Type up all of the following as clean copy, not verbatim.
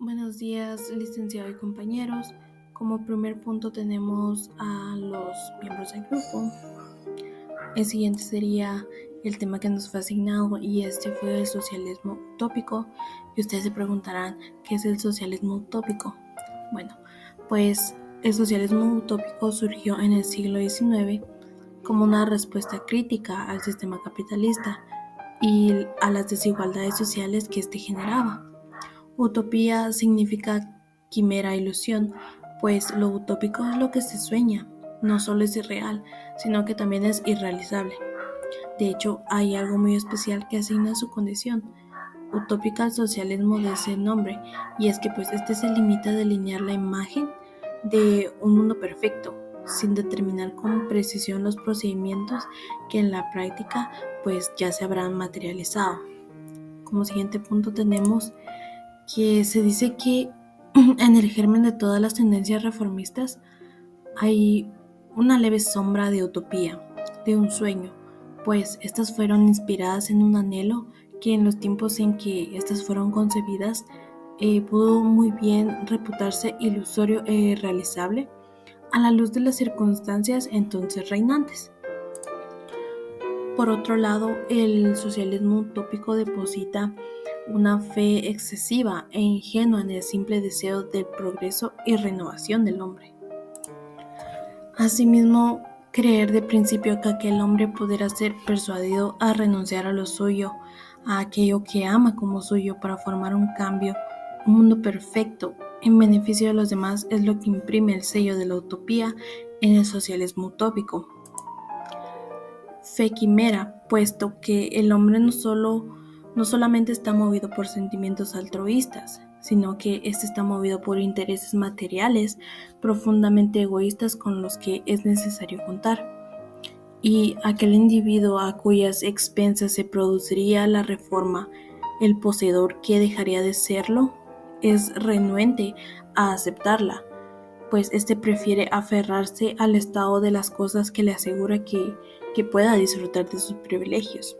Buenos días, licenciado y compañeros. Como primer punto tenemos a los miembros del grupo. El siguiente sería el tema que nos fue asignado y este fue el socialismo utópico. Y ustedes se preguntarán, ¿qué es el socialismo utópico? Bueno, pues el socialismo utópico surgió en el siglo XIX como una respuesta crítica al sistema capitalista y a las desigualdades sociales que éste generaba. Utopía significa quimera, ilusión, pues lo utópico es lo que se sueña, no solo es irreal, sino que también es irrealizable. De hecho, hay algo muy especial que asigna su condición utópica al socialismo de ese nombre, y es que pues este se limita a delinear la imagen de un mundo perfecto, sin determinar con precisión los procedimientos que en la práctica pues ya se habrán materializado. Como siguiente punto tenemos que se dice que en el germen de todas las tendencias reformistas hay una leve sombra de utopía, de un sueño, pues estas fueron inspiradas en un anhelo que en los tiempos en que estas fueron concebidas pudo muy bien reputarse ilusorio e irrealizable a la luz de las circunstancias entonces reinantes. Por otro lado, el socialismo utópico deposita una fe excesiva e ingenua en el simple deseo del progreso y renovación del hombre. Asimismo, creer de principio que aquel hombre podrá ser persuadido a renunciar a lo suyo, a aquello que ama como suyo para formar un cambio, un mundo perfecto en beneficio de los demás es lo que imprime el sello de la utopía en el socialismo utópico. Fe quimera, puesto que el hombre no solamente está movido por sentimientos altruistas, sino que éste está movido por intereses materiales profundamente egoístas con los que es necesario contar. Y aquel individuo a cuyas expensas se produciría la reforma, el poseedor que dejaría de serlo, es renuente a aceptarla, pues éste prefiere aferrarse al estado de las cosas que le asegura que pueda disfrutar de sus privilegios.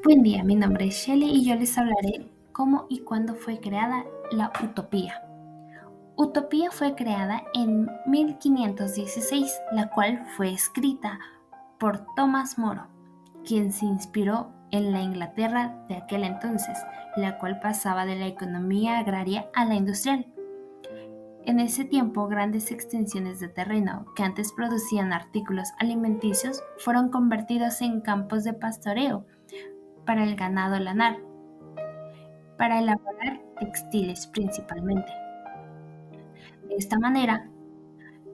Buen día, mi nombre es Shelly y yo les hablaré cómo y cuándo fue creada la utopía. Utopía fue creada en 1516, la cual fue escrita por Tomás Moro, quien se inspiró en la Inglaterra de aquel entonces, la cual pasaba de la economía agraria a la industrial. En ese tiempo, grandes extensiones de terreno que antes producían artículos alimenticios fueron convertidos en campos de pastoreo para el ganado lanar, para elaborar textiles principalmente. De esta manera,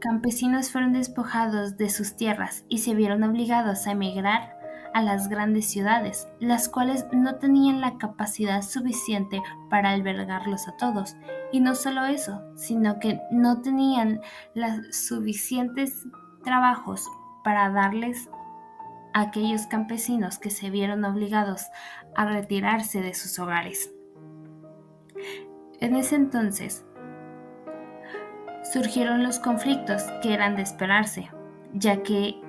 campesinos fueron despojados de sus tierras y se vieron obligados a emigrar a las grandes ciudades, las cuales no tenían la capacidad suficiente para albergarlos a todos. Y no solo eso, sino que no tenían los suficientes trabajos para darles a aquellos campesinos que se vieron obligados a retirarse de sus hogares. En ese entonces, surgieron los conflictos que eran de esperarse, ya que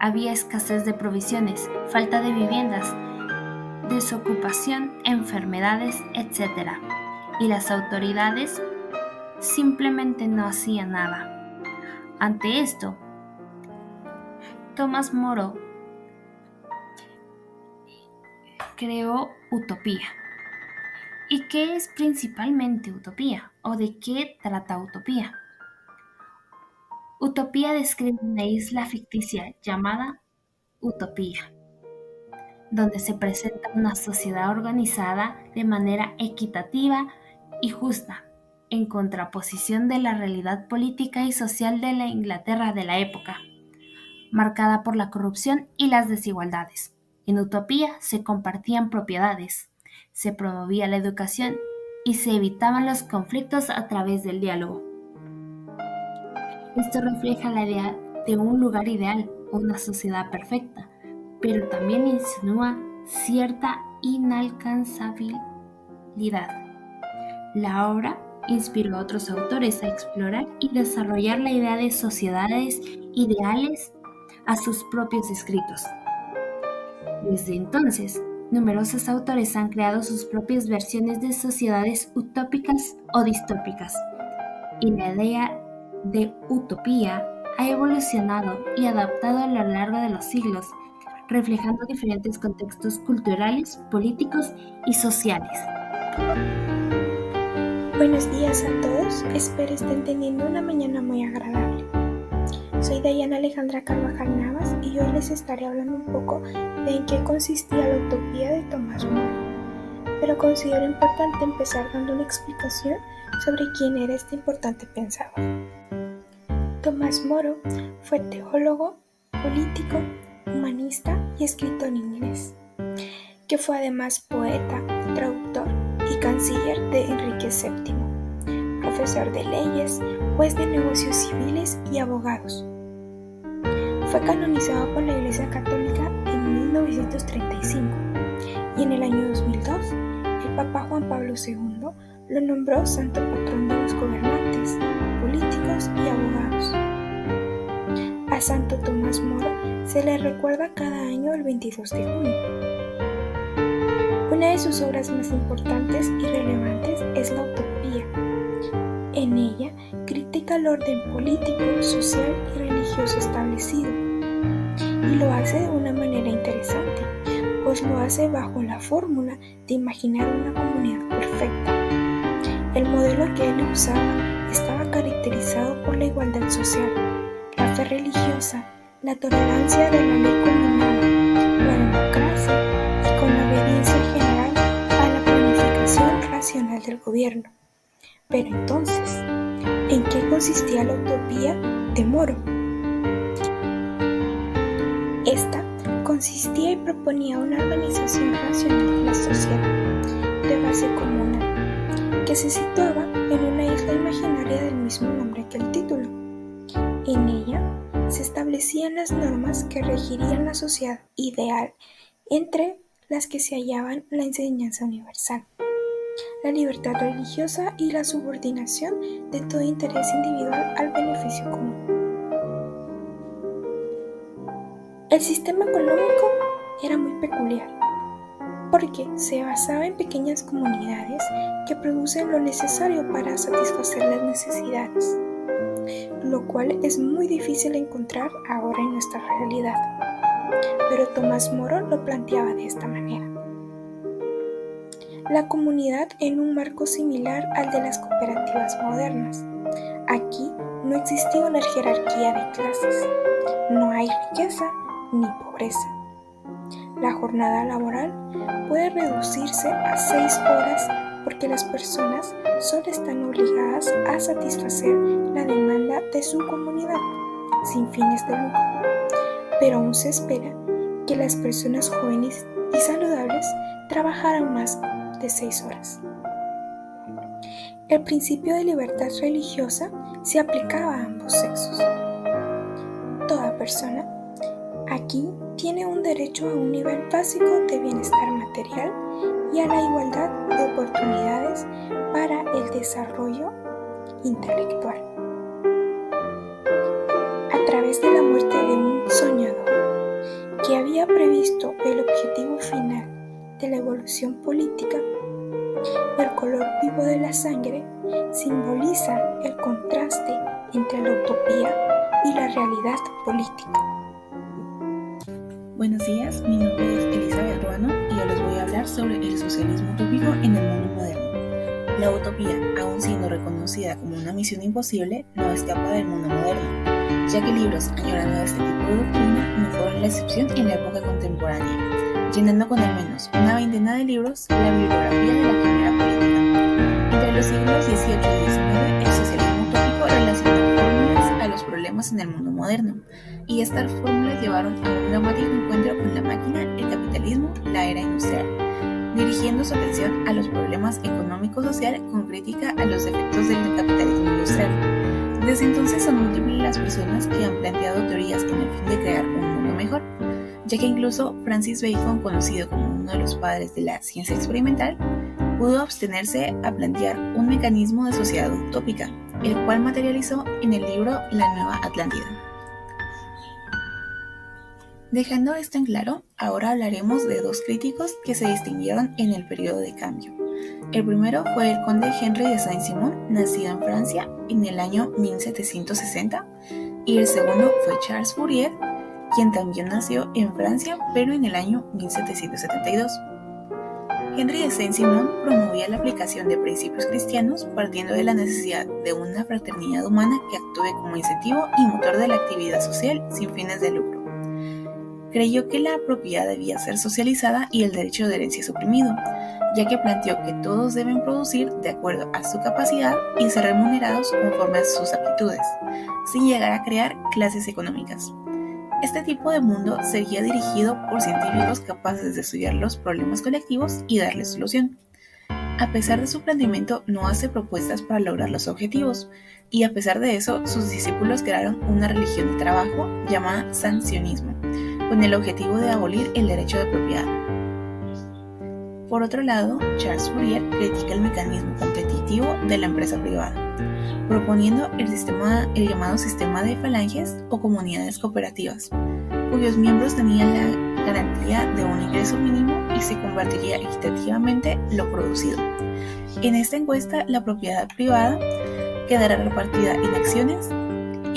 había escasez de provisiones, falta de viviendas, desocupación, enfermedades, etc. Y las autoridades simplemente no hacían nada. Ante esto, Tomás Moro creó Utopía. ¿Y qué es principalmente Utopía? ¿O de qué trata Utopía? Utopía describe una isla ficticia llamada Utopía, donde se presenta una sociedad organizada de manera equitativa y justa, en contraposición de la realidad política y social de la Inglaterra de la época, marcada por la corrupción y las desigualdades. En Utopía se compartían propiedades, se promovía la educación y se evitaban los conflictos a través del diálogo. Esto refleja la idea de un lugar ideal, una sociedad perfecta, pero también insinúa cierta inalcanzabilidad. La obra inspiró a otros autores a explorar y desarrollar la idea de sociedades ideales a sus propios escritos. Desde entonces, Numerosos autores han creado sus propias versiones de sociedades utópicas o distópicas, y la idea de utopía ha evolucionado y adaptado a lo largo de los siglos, reflejando diferentes contextos culturales, políticos y sociales. Buenos días a todos, espero estén teniendo una mañana muy agradable. Soy Dayana Alejandra Carvajal Navas y hoy les estaré hablando un poco de en qué consistía la utopía de Tomás Moro. Pero considero importante empezar dando una explicación sobre quién era este importante pensador. Tomás Moro fue teólogo, político, humanista y escritor inglés, que fue además poeta, traductor y canciller de Enrique VII, profesor de leyes, juez de negocios civiles y abogados. Fue canonizado por la Iglesia Católica en 1935 y en el año 2002 el Papa Juan Pablo II lo nombró santo patrón de los gobernantes, políticos y abogados. A Santo Tomás Moro se le recuerda cada año el 22 de junio. Una de sus obras más importantes y relevantes es la Utopía. En ella critica el orden político, social y religioso establecido, y lo hace de una manera interesante, pues lo hace bajo la fórmula de imaginar una comunidad perfecta. El modelo que él usaba estaba caracterizado por la igualdad social, la fe religiosa, la tolerancia de la ley comunal, la democracia y con la obediencia general a la planificación racional del gobierno. Pero entonces, ¿en qué consistía la utopía de Moro? Esta consistía y proponía una organización racional de la sociedad, de base comunal, que se situaba en una isla imaginaria del mismo nombre que el título. En ella se establecían las normas que regirían la sociedad ideal, entre las que se hallaban la enseñanza universal, la libertad religiosa y la subordinación de todo interés individual al beneficio común. El sistema económico era muy peculiar, porque se basaba en pequeñas comunidades que producen lo necesario para satisfacer las necesidades, lo cual es muy difícil encontrar ahora en nuestra realidad. Pero Tomás Moro lo planteaba de esta manera. La comunidad en un marco similar al de las cooperativas modernas. Aquí no existía una jerarquía de clases, no hay riqueza ni pobreza. La jornada laboral puede reducirse a 6 horas porque las personas solo están obligadas a satisfacer la demanda de su comunidad, sin fines de lucro. Pero aún se espera que las personas jóvenes y saludables trabajaran más de 6 horas. El principio de libertad religiosa se aplicaba a ambos sexos. Toda persona aquí tiene un derecho a un nivel básico de bienestar material y a la igualdad de oportunidades para el desarrollo intelectual. A través de la muerte de un soñador que había previsto el objetivo final de la evolución política, el color vivo de la sangre simboliza el contraste entre la utopía y la realidad política. Buenos días, mi nombre es Elizabeth Ruano y yo les voy a hablar sobre el socialismo utópico en el mundo moderno. La utopía, aun siendo reconocida como una misión imposible, no escapa del mundo moderno, ya que libros añorando este tipo de doctrina no fueron la excepción en la época contemporánea, llenando con al menos una veintena de libros la bibliografía de la primera política. Entre los siglos XVIII y XIX, el socialismo utópico relacionó fórmulas a los problemas en el mundo moderno, y estas fórmulas llevaron a un dramático encuentro con la máquina, el capitalismo, la era industrial, dirigiendo su atención a los problemas económico-social con crítica a los efectos del capitalismo industrial. Desde entonces son múltiples las personas que han planteado teorías con el fin de crear un mundo mejor, ya que incluso Francis Bacon, conocido como uno de los padres de la ciencia experimental, pudo abstenerse a plantear un mecanismo de sociedad utópica, el cual materializó en el libro La Nueva Atlántida. Dejando esto en claro, ahora hablaremos de dos críticos que se distinguieron en el periodo de cambio. El primero fue el conde Henry de Saint-Simon, nacido en Francia en el año 1760, y el segundo fue Charles Fourier, quien también nació en Francia, pero en el año 1772. Henry de Saint-Simon promovía la aplicación de principios cristianos partiendo de la necesidad de una fraternidad humana que actúe como incentivo y motor de la actividad social sin fines de lucro. Creyó que la propiedad debía ser socializada y el derecho de herencia suprimido, ya que planteó que todos deben producir de acuerdo a su capacidad y ser remunerados conforme a sus aptitudes, sin llegar a crear clases económicas. Este tipo de mundo sería dirigido por científicos capaces de estudiar los problemas colectivos y darles solución. A pesar de su planteamiento, no hace propuestas para lograr los objetivos, y a pesar de eso, sus discípulos crearon una religión de trabajo llamada sancionismo, con el objetivo de abolir el derecho de propiedad. Por otro lado, Charles Fourier critica el mecanismo competitivo de la empresa privada, proponiendo el llamado sistema de falanges o comunidades cooperativas, cuyos miembros tenían la garantía de un ingreso mínimo y se convertiría equitativamente lo producido. En esta encuesta, la propiedad privada quedará repartida en acciones,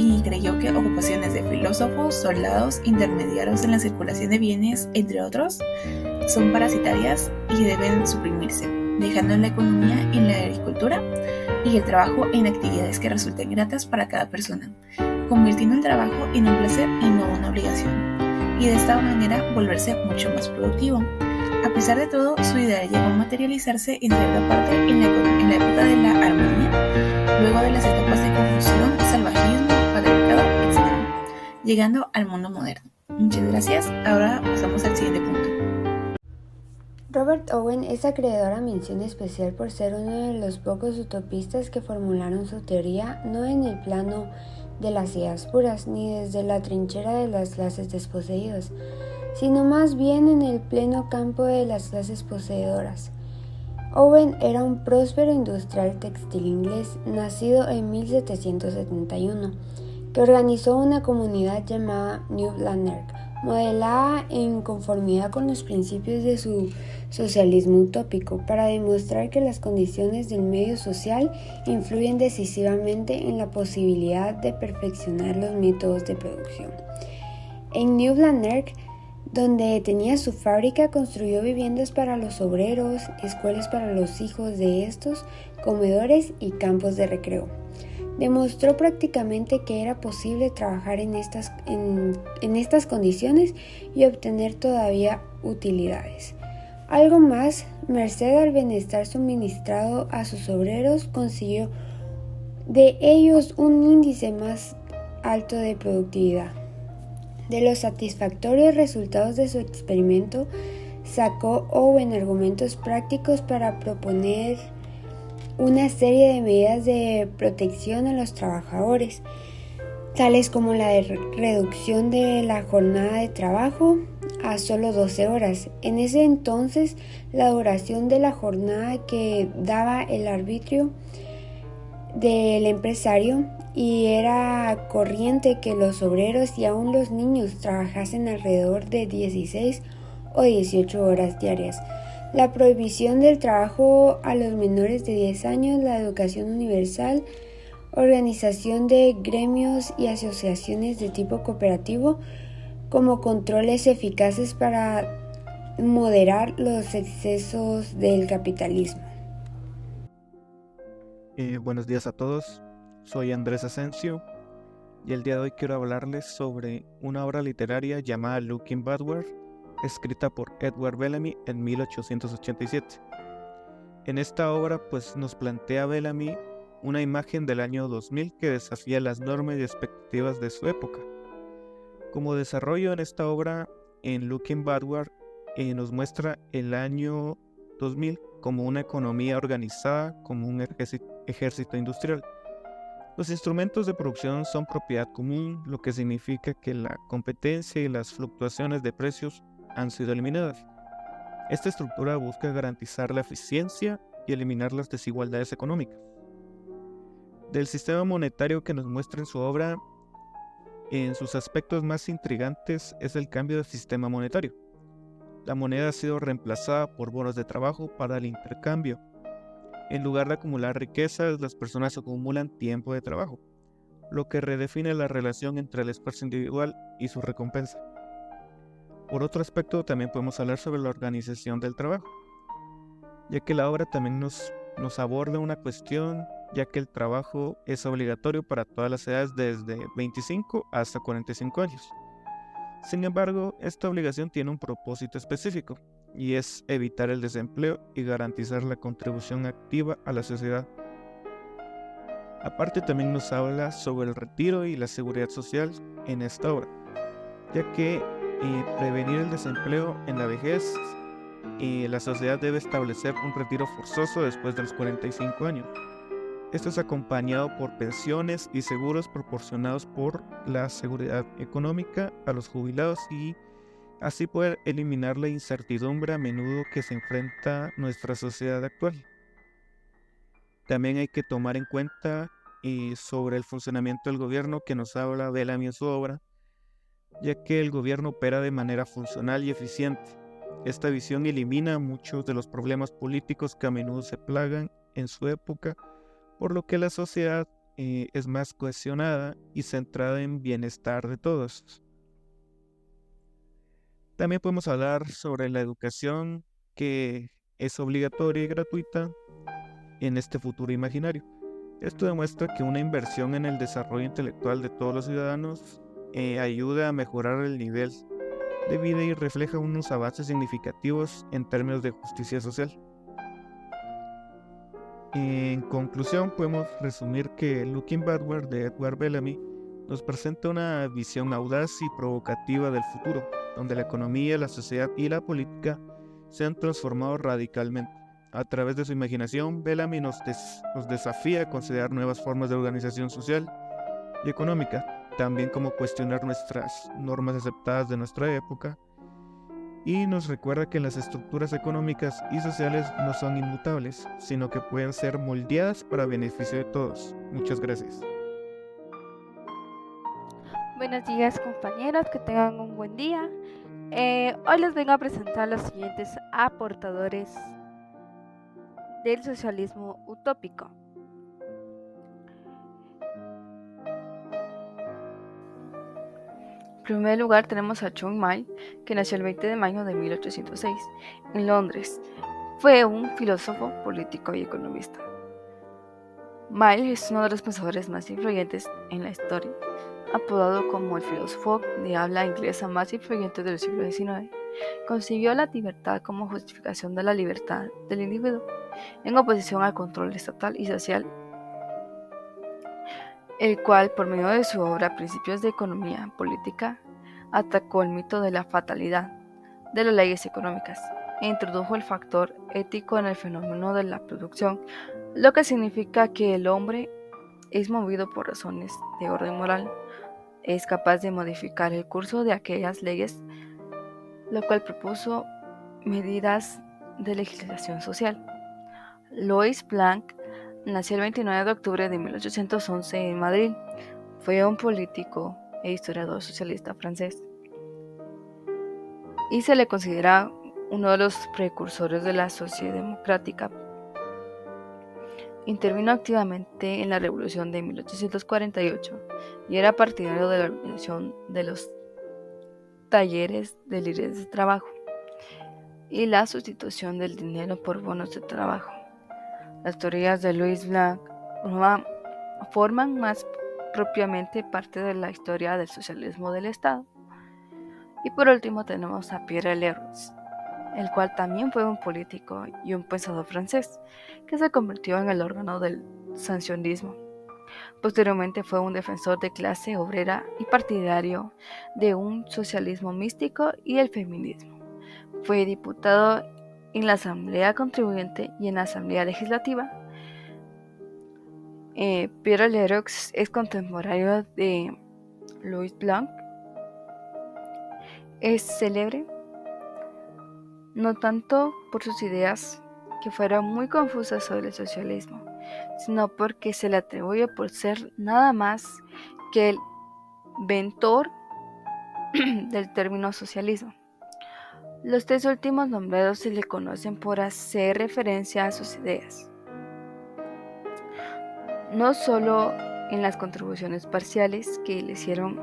y creyó que ocupaciones de filósofos, soldados, intermediarios en la circulación de bienes, entre otros, son parasitarias y deben suprimirse, dejando la economía en la agricultura y el trabajo en actividades que resulten gratas para cada persona, convirtiendo el trabajo en un placer y no una obligación, y de esta manera volverse mucho más productivo. A pesar de todo, su idea llegó a materializarse en cierta parte en la época de la armonía, luego de las etapas de confusión, salvajismo, patriarcado, etc., llegando al mundo moderno. Muchas gracias. Ahora pasamos al siguiente punto. Robert Owen es acreedor a mención especial por ser uno de los pocos utopistas que formularon su teoría no en el plano de las ideas puras, ni desde la trinchera de las clases desposeídas, sino más bien en el pleno campo de las clases poseedoras. Owen era un próspero industrial textil inglés, nacido en 1771, que organizó una comunidad llamada New Lanark, modelada en conformidad con los principios de su socialismo utópico, para demostrar que las condiciones del medio social influyen decisivamente en la posibilidad de perfeccionar los métodos de producción. En New Lanark, donde tenía su fábrica, construyó viviendas para los obreros, escuelas para los hijos de estos, comedores y campos de recreo. Demostró prácticamente que era posible trabajar en estas condiciones y obtener todavía utilidades. Algo más, merced al bienestar suministrado a sus obreros, consiguió de ellos un índice más alto de productividad. De los satisfactorios resultados de su experimento, sacó Owen argumentos prácticos para proponer una serie de medidas de protección a los trabajadores, tales como la reducción de la jornada de trabajo a solo 12 horas. En ese entonces, la duración de la jornada que daba el arbitrio del empresario, y era corriente que los obreros y aún los niños trabajasen alrededor de 16 o 18 horas diarias. La prohibición del trabajo a los menores de 10 años, la educación universal, organización de gremios y asociaciones de tipo cooperativo como controles eficaces para moderar los excesos del capitalismo. Buenos días a todos, soy Andrés Asensio y el día de hoy quiero hablarles sobre una obra literaria llamada Looking Backward, escrita por Edward Bellamy en 1887. En esta obra nos plantea Bellamy una imagen del año 2000 que desafía las normas y expectativas de su época. Como desarrollo en esta obra, en Looking Backward, nos muestra el año 2000 como una economía organizada como un ejército industrial. Los instrumentos de producción son propiedad común, lo que significa que la competencia y las fluctuaciones de precios han sido eliminadas. Esta estructura busca garantizar la eficiencia y eliminar las desigualdades económicas. Del sistema monetario que nos muestra en su obra, En sus aspectos más intrigantes es el cambio de sistema monetario. La moneda ha sido reemplazada por bonos de trabajo para el intercambio. En lugar de acumular riquezas, las personas acumulan tiempo de trabajo, lo que redefine la relación entre el esfuerzo individual y su recompensa. Por otro aspecto, también podemos hablar sobre la organización del trabajo, ya que la obra también nos aborda una cuestión, ya que el trabajo es obligatorio para todas las edades desde 25 hasta 45 años. Sin embargo, esta obligación tiene un propósito específico, y es evitar el desempleo y garantizar la contribución activa a la sociedad. Aparte, también nos habla sobre el retiro y la seguridad social en esta obra, ya que prevenir el desempleo en la vejez, la sociedad debe establecer un retiro forzoso después de los 45 años. Esto es acompañado por pensiones y seguros proporcionados por la seguridad económica a los jubilados y así poder eliminar la incertidumbre a menudo que se enfrenta nuestra sociedad actual. También hay que tomar en cuenta sobre el funcionamiento del gobierno que nos habla Bellamy en su obra, ya que el gobierno opera de manera funcional y eficiente. Esta visión elimina muchos de los problemas políticos que a menudo se plagan en su época, por lo que la sociedad es más cohesionada y centrada en bienestar de todos. También podemos hablar sobre la educación, que es obligatoria y gratuita en este futuro imaginario. Esto demuestra que una inversión en el desarrollo intelectual de todos los ciudadanos ayuda a mejorar el nivel de vida y refleja unos avances significativos en términos de justicia social. En conclusión, podemos resumir que Looking Backward de Edward Bellamy nos presenta una visión audaz y provocativa del futuro, donde la economía, la sociedad y la política se han transformado radicalmente. A través de su imaginación, Bellamy nos desafía a considerar nuevas formas de organización social y económica, también como cuestionar nuestras normas aceptadas de nuestra época, y nos recuerda que las estructuras económicas y sociales no son inmutables, sino que pueden ser moldeadas para beneficio de todos. Muchas gracias. Buenos días, compañeros, que tengan un buen día. Hoy les vengo a presentar los siguientes aportadores del socialismo utópico. En primer lugar tenemos a John Mill, que nació el 20 de mayo de 1806 en Londres. Fue un filósofo, político y economista. Mill es uno de los pensadores más influyentes en la historia, apodado como el filósofo de habla inglesa más influyente del siglo XIX. Concibió la libertad como justificación de la libertad del individuo, en oposición al control estatal y social, el cual, por medio de su obra Principios de Economía Política, atacó el mito de la fatalidad de las leyes económicas e introdujo el factor ético en el fenómeno de la producción, lo que significa que el hombre es movido por razones de orden moral, es capaz de modificar el curso de aquellas leyes, lo cual propuso medidas de legislación social. Louis Blanc nació el 29 de octubre de 1811 en Madrid. Fue un político e historiador socialista francés y se le considera uno de los precursores de la socialdemocrática. Intervino activamente en la Revolución de 1848 y era partidario de la organización de los talleres de libres de trabajo y la sustitución del dinero por bonos de trabajo. Las teorías de Louis Blanc forman más propiamente parte de la historia del socialismo del Estado. Y por último tenemos a Pierre Leroux, el cual también fue un político y un pensador francés, que se convirtió en el órgano del sancionismo. Posteriormente fue un defensor de clase obrera y partidario de un socialismo místico y el feminismo. Fue diputado en la Asamblea Constituyente y en la Asamblea Legislativa. Pierre Leroux es contemporáneo de Louis Blanc. Es célebre no tanto por sus ideas, que fueron muy confusas sobre el socialismo, sino porque se le atribuye por ser nada más que el inventor del término socialismo. Los tres últimos nombrados se le conocen por hacer referencia a sus ideas, no solo en las contribuciones parciales que le hicieron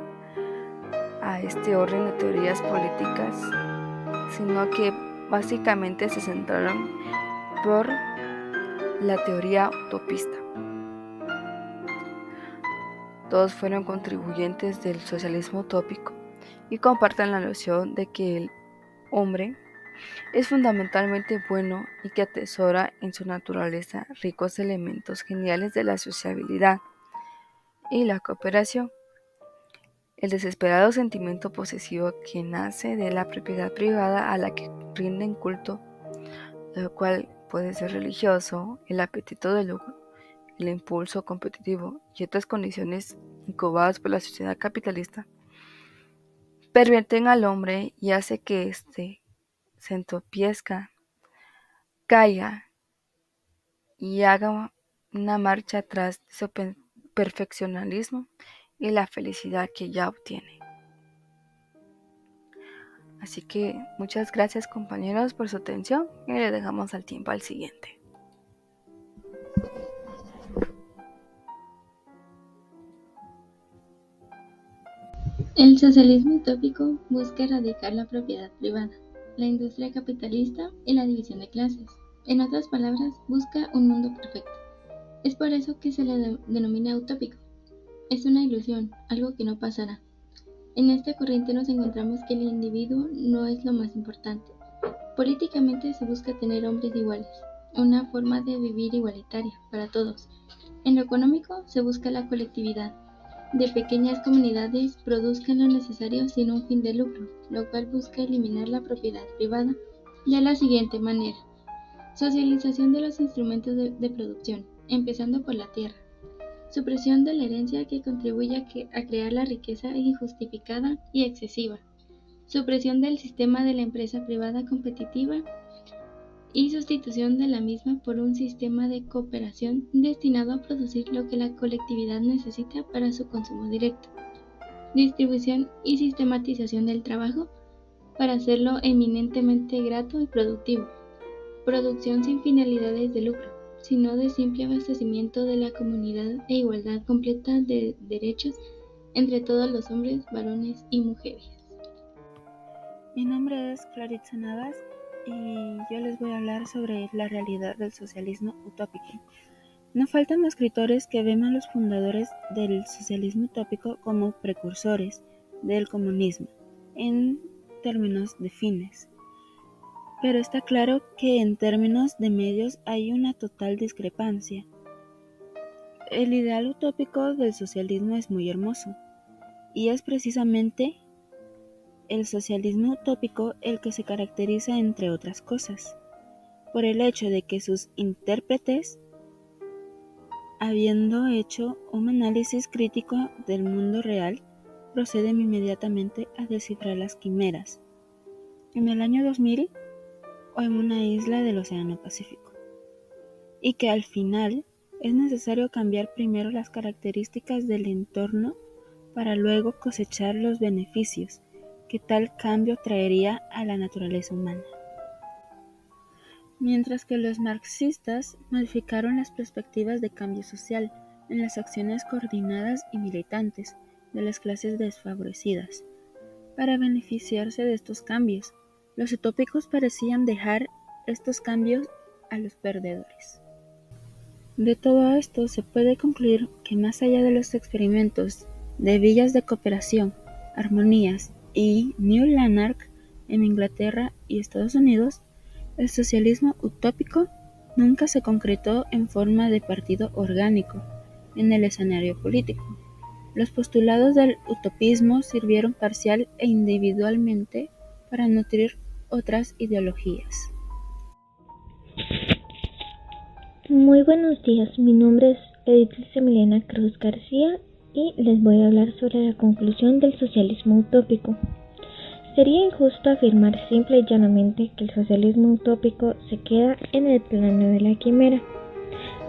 a este orden de teorías políticas, sino que básicamente se centraron por la teoría utopista. Todos fueron contribuyentes del socialismo utópico y comparten la noción de que el hombre es fundamentalmente bueno y que atesora en su naturaleza ricos elementos geniales de la sociabilidad y la cooperación. El desesperado sentimiento posesivo que nace de la propiedad privada a la que rinden culto, lo cual puede ser religioso, el apetito de lucro, el impulso competitivo y otras condiciones incubadas por la sociedad capitalista, pervierten al hombre y hace que éste se entropiezca, caiga y haga una marcha atrás de su perfeccionalismo y la felicidad que ya obtiene. Así que muchas gracias, compañeros, por su atención y le dejamos al tiempo al siguiente. El socialismo utópico busca erradicar la propiedad privada, la industria capitalista y la división de clases. En otras palabras, busca un mundo perfecto. Es por eso que se le denomina utópico. Es una ilusión, algo que no pasará. En esta corriente nos encontramos que el individuo no es lo más importante. Políticamente se busca tener hombres iguales, una forma de vivir igualitaria para todos. En lo económico se busca la colectividad. De pequeñas comunidades produzcan lo necesario sin un fin de lucro, lo cual busca eliminar la propiedad privada de la siguiente manera. Socialización de los instrumentos de producción, empezando por la tierra. Supresión de la herencia que contribuye a crear la riqueza injustificada y excesiva. Supresión del sistema de la empresa privada competitiva y sustitución de la misma por un sistema de cooperación destinado a producir lo que la colectividad necesita para su consumo directo. Distribución y sistematización del trabajo para hacerlo eminentemente grato y productivo. Producción sin finalidades de lucro, sino de simple abastecimiento de la comunidad e igualdad completa de derechos entre todos los hombres, varones y mujeres. Mi nombre es Claritza Navas y yo les voy a hablar sobre la realidad del socialismo utópico. No faltan escritores que ven a los fundadores del socialismo utópico como precursores del comunismo, en términos de fines. Pero está claro que en términos de medios hay una total discrepancia. El ideal utópico del socialismo es muy hermoso, y es precisamente el socialismo utópico el que se caracteriza, entre otras cosas, por el hecho de que sus intérpretes, habiendo hecho un análisis crítico del mundo real, proceden inmediatamente a descifrar las quimeras en el año 2000 o en una isla del Océano Pacífico, y que al final es necesario cambiar primero las características del entorno para luego cosechar los beneficios que tal cambio traería a la naturaleza humana. Mientras que los marxistas modificaron las perspectivas de cambio social en las acciones coordinadas y militantes de las clases desfavorecidas. Para beneficiarse de estos cambios, los utópicos parecían dejar estos cambios a los perdedores. De todo esto se puede concluir que más allá de los experimentos de villas de cooperación, armonías y New Lanark en Inglaterra y Estados Unidos, el socialismo utópico nunca se concretó en forma de partido orgánico en el escenario político. Los postulados del utopismo sirvieron parcial e individualmente para nutrir otras ideologías. Muy buenos días, mi nombre es Edith Emiliana Cruz García y les voy a hablar sobre la conclusión del socialismo utópico. Sería injusto afirmar simple y llanamente que el socialismo utópico se queda en el plano de la quimera.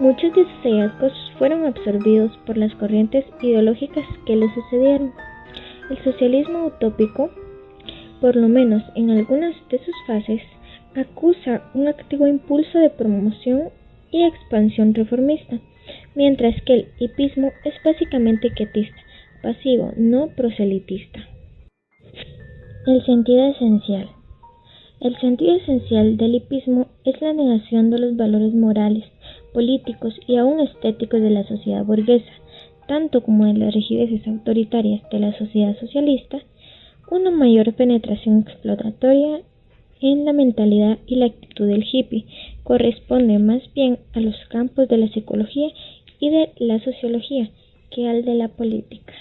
Muchos de sus hallazgos fueron absorbidos por las corrientes ideológicas que le sucedieron. El socialismo utópico, por lo menos en algunas de sus fases, acusa un activo impulso de promoción y expansión reformista, mientras que el hipismo es básicamente quietista, pasivo, no proselitista. El sentido esencial. El sentido esencial del hipismo es la negación de los valores morales, políticos y aún estéticos de la sociedad burguesa, tanto como de las rigideces autoritarias de la sociedad socialista. Una mayor penetración exploratoria en la mentalidad y la actitud del hippie corresponde más bien a los campos de la psicología y de la sociología que al de la política.